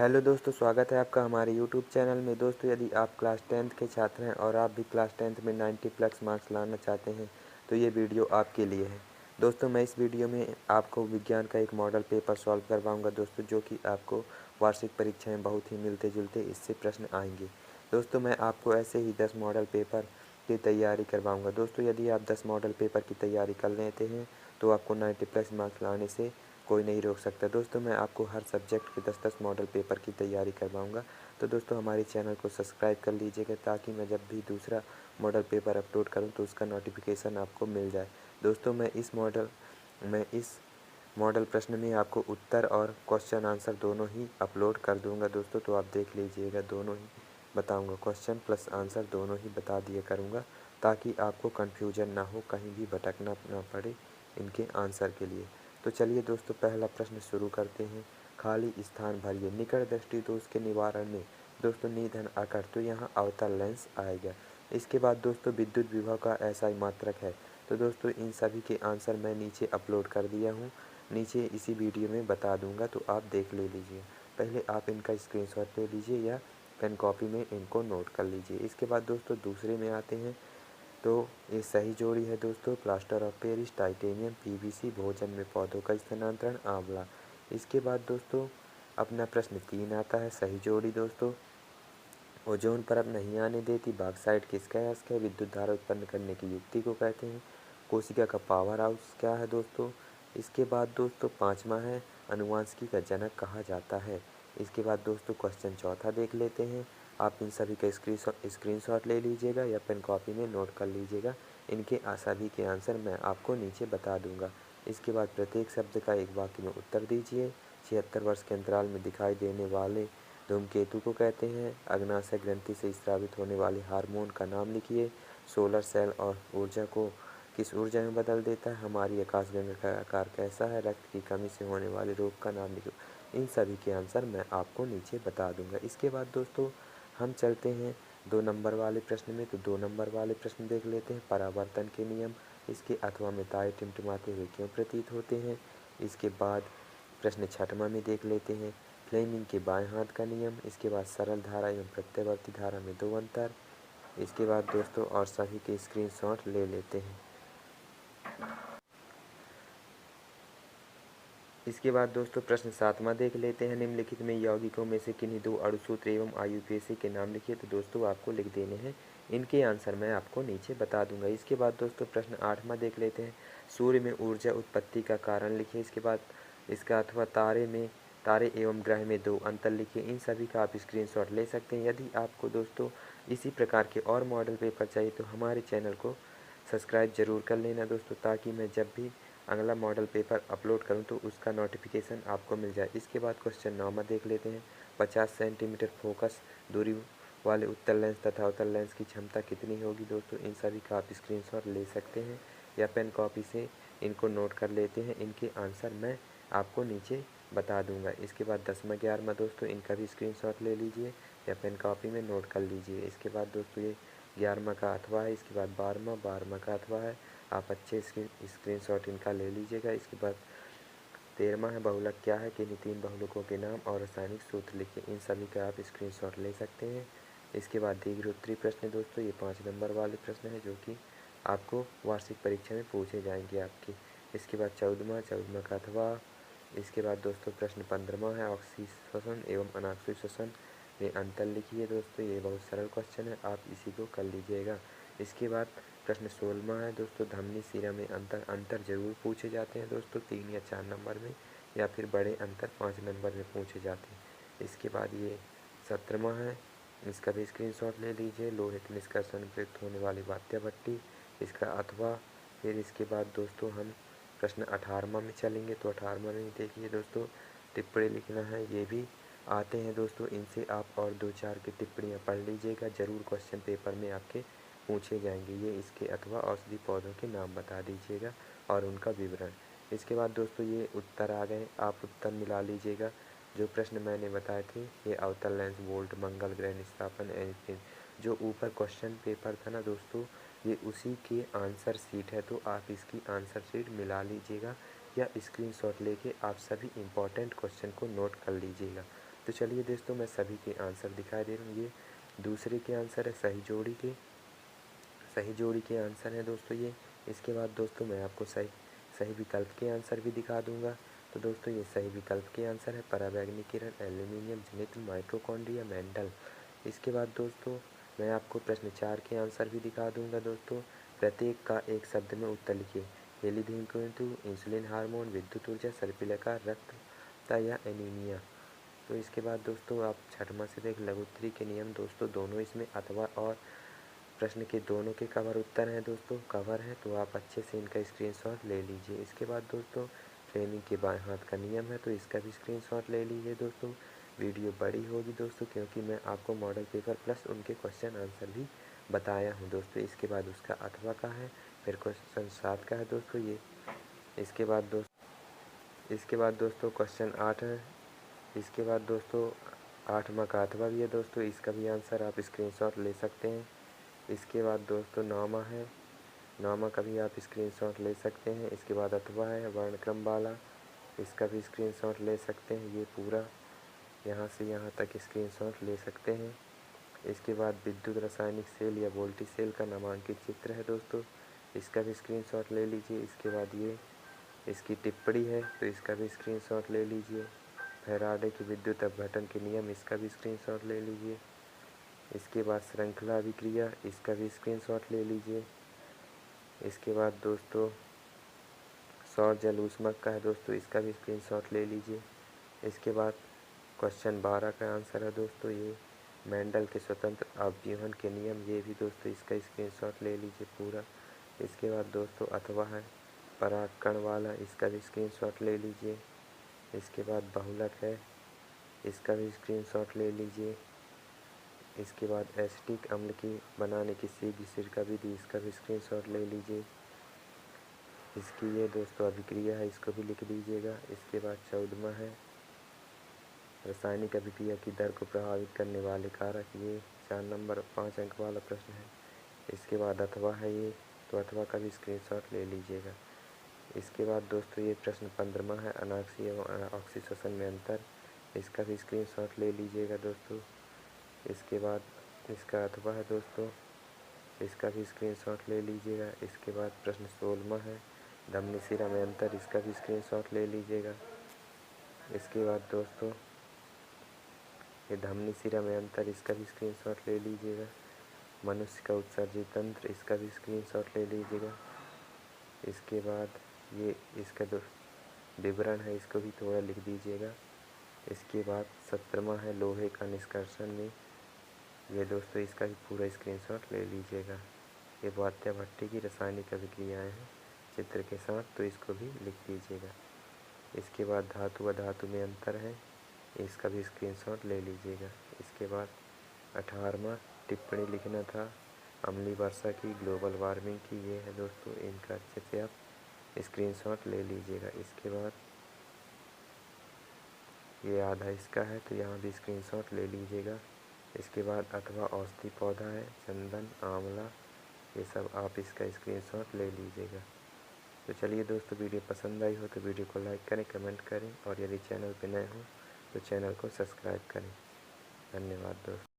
Hello दोस्तों, स्वागत है आपका हमारे यूट्यूब चैनल में। दोस्तों, यदि आप क्लास 10th के छात्र हैं और आप भी क्लास 10th में 90 प्लस मार्क्स लाना चाहते हैं तो ये वीडियो आपके लिए है। दोस्तों, मैं इस वीडियो में आपको विज्ञान का एक मॉडल पेपर सॉल्व करवाऊंगा दोस्तों, जो कि आपको वार्षिक परीक्षा में बहुत ही मिलते जुलते इससे प्रश्न आएंगे। दोस्तों, मैं आपको ऐसे ही 10 मॉडल पेपर की तैयारी करवाऊँगा। दोस्तों, यदि आप 10 मॉडल पेपर की तैयारी कर लेते हैं तो आपको 90 प्लस मार्क्स लाने से कोई नहीं रोक सकता। दोस्तों, मैं आपको हर सब्जेक्ट के 10-10 मॉडल पेपर की तैयारी करवाऊंगा। तो दोस्तों, हमारे चैनल को सब्सक्राइब कर लीजिएगा ताकि मैं जब भी दूसरा मॉडल पेपर अपलोड करूं तो उसका नोटिफिकेशन आपको मिल जाए। दोस्तों, मैं इस मॉडल प्रश्न में आपको उत्तर और क्वेश्चन आंसर दोनों ही अपलोड कर दूंगा दोस्तों, तो आप देख लीजिएगा। दोनों ही बताऊंगा, क्वेश्चन प्लस आंसर दोनों ही बता दिया करूँगा ताकि आपको कन्फ्यूजन ना हो, कहीं भी भटकना ना पड़े इनके आंसर के लिए। तो चलिए दोस्तों, पहला प्रश्न शुरू करते हैं। खाली स्थान भरिए। निकट दृष्टि दोष के निवारण में दोस्तों निधन आकर, तो यहाँ अवतल लेंस आएगा। इसके बाद दोस्तों विद्युत विभव का SI मात्रक है। तो दोस्तों इन सभी के आंसर मैं नीचे अपलोड कर दिया हूँ, नीचे इसी वीडियो में बता दूंगा, तो आप देख ले लीजिए। पहले आप इनका स्क्रीनशॉट ले लीजिए या पेन कॉपी में इनको नोट कर लीजिए। इसके बाद दोस्तों दूसरे में आते हैं। तो ये सही जोड़ी है दोस्तों, plaster of Paris, titanium, PVC, भोजन में पौधों का स्थानांतरण, आंवला। इसके बाद दोस्तों अपना प्रश्न 3 आता है। सही जोड़ी दोस्तों, ओजोन परत नहीं आने देती, बॉक्साइट किसका अयस्क है, विद्युत धारा उत्पन्न करने की युक्ति को कहते हैं, कोशिका का पावर हाउस क्या है दोस्तों। इसके बाद दोस्तों पाँचवा है, अनुवांशिकी का जनक कहा जाता है। इसके बाद दोस्तों क्वेश्चन चौथा देख लेते हैं। आप इन सभी का स्क्रीनशॉट ले लीजिएगा या पेन कॉपी में नोट कर लीजिएगा। इनके सभी के आंसर मैं आपको नीचे बता दूंगा। इसके बाद प्रत्येक शब्द का एक वाक्य में उत्तर दीजिए। 76 वर्ष के अंतराल में दिखाई देने वाले धूमकेतु को कहते हैं। अग्नाशय ग्रंथि से स्रावित होने वाले हार्मोन का नाम लिखिए। सोलर सेल और ऊर्जा को किस ऊर्जा में बदल देता है। हमारी आकाशगंगा का आकार कैसा है। रक्त की कमी से होने वाले रोग का नाम लिखो। इन सभी के आंसर मैं आपको नीचे बता दूंगा। इसके बाद दोस्तों हम चलते हैं 2 नंबर वाले प्रश्न में। तो 2 नंबर वाले प्रश्न देख लेते हैं। परावर्तन के नियम, इसके अथवा में तारे टिमटिमाते हुए क्यों प्रतीत होते हैं। इसके बाद प्रश्न 6वां में देख लेते हैं। फ्लेमिंग के बाएं हाथ का नियम। इसके बाद सरल धारा एवं प्रत्यावर्ती धारा में 2 अंतर। इसके बाद दोस्तों और सभी के स्क्रीनशॉट ले लेते हैं। इसके बाद दोस्तों प्रश्न 7वां देख लेते हैं। निम्नलिखित में यौगिकों में से किन्हीं 2 अणुसूत्र एवं IUPAC के नाम लिखिए। तो दोस्तों आपको लिख देने हैं, इनके आंसर मैं आपको नीचे बता दूंगा। इसके बाद दोस्तों प्रश्न 8वां देख लेते हैं। सूर्य में ऊर्जा उत्पत्ति का कारण लिखिए। इसके बाद इसका अथवा तारे एवं ग्रह में 2 अंतर लिखिए। इन सभी का आप स्क्रीनशॉट ले सकते हैं। यदि आपको दोस्तों इसी प्रकार के और मॉडल पेपर चाहिए तो हमारे चैनल को सब्सक्राइब जरूर कर लेना दोस्तों, ताकि मैं जब भी अगला मॉडल पेपर अपलोड करूं तो उसका नोटिफिकेशन आपको मिल जाए। इसके बाद क्वेश्चन 9वां देख लेते हैं। 50 सेंटीमीटर फोकस दूरी वाले उत्तल लेंस तथा अवतल लेंस की क्षमता कितनी होगी दोस्तों। इन सभी का आप स्क्रीनशॉट ले सकते हैं या पेन कॉपी से इनको नोट कर लेते हैं। इनके आंसर मैं आपको नीचे बता दूंगा। इसके बाद 10वां 11वां दोस्तों इनका भी स्क्रीनशॉट ले लीजिए या पेन कॉपी में नोट कर लीजिए। इसके बाद दोस्तों ये 11वां का अथवा है। इसके बाद 12वां का अथवा है। आप अच्छे स्क्रीनशॉट इनका ले लीजिएगा। इसके बाद 13वां है, बहुलक क्या है, किन्हीं 3 बहुलकों के नाम और रासायनिक सूत्र लिखिए। इन सभी का आप स्क्रीनशॉट ले सकते हैं। इसके बाद दीर्घ उत्तरी प्रश्न दोस्तों, ये 5 नंबर वाले प्रश्न हैं जो कि आपको वार्षिक परीक्षा में पूछे जाएंगे आपकी। इसके बाद 14वां का अथवा। इसके बाद दोस्तों प्रश्न 15वां है, ऑक्सीय श्वसन एवं अनाक्सीय श्वसन में अंतर लिखिए दोस्तों। ये बहुत सरल क्वेश्चन है, आप इसी को कर लीजिएगा। इसके बाद प्रश्न 16वां है दोस्तों, धमनी सिरा में अंतर जरूर पूछे जाते हैं दोस्तों 3 या 4 नंबर में, या फिर बड़े अंतर 5 नंबर में पूछे जाते हैं। इसके बाद ये 17वां है, इसका भी स्क्रीनशॉट ले लीजिए। लोहे के निष्कर्षण में प्रयुक्त होने वाली वात्या भट्टी, इसका अथवा। फिर इसके बाद दोस्तों हम प्रश्न 18वां में चलेंगे। तो 18वां में देखिए दोस्तों, टिप्पणी लिखना है, ये भी आते हैं दोस्तों। इनसे आप और 2-4 की टिप्पणियाँ पढ़ लीजिएगा, ज़रूर क्वेश्चन पेपर में आपके पूछे जाएंगे। ये इसके अथवा औषधि पौधों के नाम बता दीजिएगा और उनका विवरण। इसके बाद दोस्तों ये उत्तर आ गए, आप उत्तर मिला लीजिएगा। जो प्रश्न मैंने बताए थे, ये अवतल लेंस, वोल्ट, मंगल ग्रह निष्कापन, जो ऊपर क्वेश्चन पेपर था ना दोस्तों, ये उसी के आंसर शीट है। तो आप इसकी आंसर शीट मिला लीजिएगा या स्क्रीनशॉट लेके आप सभी इम्पॉर्टेंट क्वेश्चन को नोट कर लीजिएगा। तो चलिए दोस्तों मैं सभी के आंसर दिखाई दे रहा हूँ। ये दूसरे के आंसर है, सही जोड़ी के आंसर हैं दोस्तों ये। इसके बाद दोस्तों मैं आपको सही विकल्प के आंसर भी दिखा दूंगा। तो दोस्तों ये सही विकल्प के आंसर है पराबैंगनी किरण, एल्यूमिनियम, जिंक, माइटोकॉन्ड्रिया, मेंडल। इसके बाद दोस्तों मैं आपको प्रश्न 4 के आंसर भी दिखा दूंगा दोस्तों। प्रत्येक का एक शब्द में उत्तर लिखिए। हेलीधीमकेतु, इंसुलिन हार्मोन, विद्युत ऊर्जा, सर्पिलकार, रक्तता या एनीमिया। तो इसके बाद दोस्तों आप छठवां से देख लघुत्तरी के नियम दोस्तों दोनों इसमें अथवा और प्रश्न के दोनों के कवर उत्तर हैं दोस्तों, कवर है तो आप अच्छे से इनका स्क्रीनशॉट ले लीजिए। इसके बाद दोस्तों फ्रेमिंग के बाएं हाथ का नियम है तो इसका भी स्क्रीनशॉट ले लीजिए दोस्तों। वीडियो बड़ी होगी दोस्तों क्योंकि मैं आपको मॉडल पेपर प्लस उनके क्वेश्चन आंसर भी बताया हूँ दोस्तों। इसके बाद उसका अथवा का है, फिर क्वेश्चन 7 का है दोस्तों ये। इसके बाद दोस्तों क्वेश्चन 8 है। इसके बाद दोस्तों 8वां का अथवा भी है दोस्तों, इसका भी आंसर आप स्क्रीनशॉट ले सकते हैं। इसके बाद दोस्तों 9वां है, 9वां का भी आप स्क्रीनशॉट ले सकते हैं। इसके बाद अथवा है वर्णक्रम वाला, इसका भी स्क्रीनशॉट ले सकते हैं। ये पूरा यहाँ से यहाँ तक स्क्रीनशॉट ले सकते हैं। इसके बाद विद्युत रासायनिक सेल या वोल्टी सेल का नामांकित चित्र है दोस्तों, इसका भी स्क्रीनशॉट ले लीजिए। इसके बाद ये इसकी टिप्पणी है तो इसका भी स्क्रीनशॉट ले लीजिए। फैराडे की विद्युत अपघटन के नियम, इसका भी स्क्रीनशॉट ले लीजिए। इसके बाद श्रृंखला अभिक्रिया, इसका भी स्क्रीनशॉट ले लीजिए। इसके बाद दोस्तों सौर जल ऊष्मक का है दोस्तों, इसका भी स्क्रीनशॉट ले लीजिए। इसके बाद क्वेश्चन 12 का आंसर है दोस्तों ये मेंडल के स्वतंत्र अवयवन के नियम, ये भी दोस्तों इसका स्क्रीनशॉट ले लीजिए पूरा। इसके बाद दोस्तों अथवा है परागकण वाला, इसका भी स्क्रीनशॉट ले लीजिए। इसके बाद बहुलक है, इसका भी स्क्रीनशॉट ले लीजिए। इसके बाद एसिटिक अम्ल की बनाने की सीधी सिरका विधि, इसका भी स्क्रीनशॉट ले लीजिए। इसकी ये दोस्तों अभिक्रिया है, इसको भी लिख दीजिएगा। इसके बाद 14वां है रासायनिक अभिक्रिया की दर को प्रभावित करने वाले कारक, ये 4 नंबर 5 अंक वाला प्रश्न है। इसके बाद अथवा है ये, तो अथवा का भी स्क्रीनशॉट ले लीजिएगा। इसके बाद दोस्तों ये प्रश्न 15वां है अनाक्सी एवं ऑक्सीश्वसन में अंतर, इसका भी स्क्रीनशॉट ले लीजिएगा दोस्तों। इसके बाद इसका अथवा है दोस्तों, इसका भी स्क्रीनशॉट ले लीजिएगा। इसके बाद प्रश्न 16वां है धमनी सिरा में अंतर, इसका भी स्क्रीनशॉट ले लीजिएगा। इसके बाद दोस्तों ये धमनी सिरा में अंतर, इसका भी स्क्रीनशॉट ले लीजिएगा। मनुष्य का उत्सर्जित तंत्र, इसका भी स्क्रीनशॉट ले लीजिएगा। इसके बाद ये इसका विवरण है, इसको भी थोड़ा लिख दीजिएगा। इसके बाद 17वां है लोहे का निष्कर्षण में, ये दोस्तों इसका भी पूरा स्क्रीनशॉट ले लीजिएगा। ये वात्या भट्टी की रासायनिक अभिक्रियाएं हैं चित्र के साथ, तो इसको भी लिख दीजिएगा। इसके बाद धातु व धातु में अंतर है, इसका भी स्क्रीनशॉट ले लीजिएगा। इसके बाद 18वां टिप्पणी लिखना था अम्लीय वर्षा की, ग्लोबल वार्मिंग की, ये है दोस्तों, इनका अच्छे से आप स्क्रीनशॉट ले लीजिएगा। इसके बाद ये आधा इसका है तो यहाँ भी स्क्रीनशॉट ले लीजिएगा। इसके बाद अथवा औषधि पौधा है चंदन, आंवला, ये सब आप इसका स्क्रीनशॉट ले लीजिएगा। तो चलिए दोस्तों वीडियो पसंद आई हो तो वीडियो को लाइक करें, कमेंट करें और यदि चैनल पर नए हो तो चैनल को सब्सक्राइब करें। धन्यवाद दोस्तों।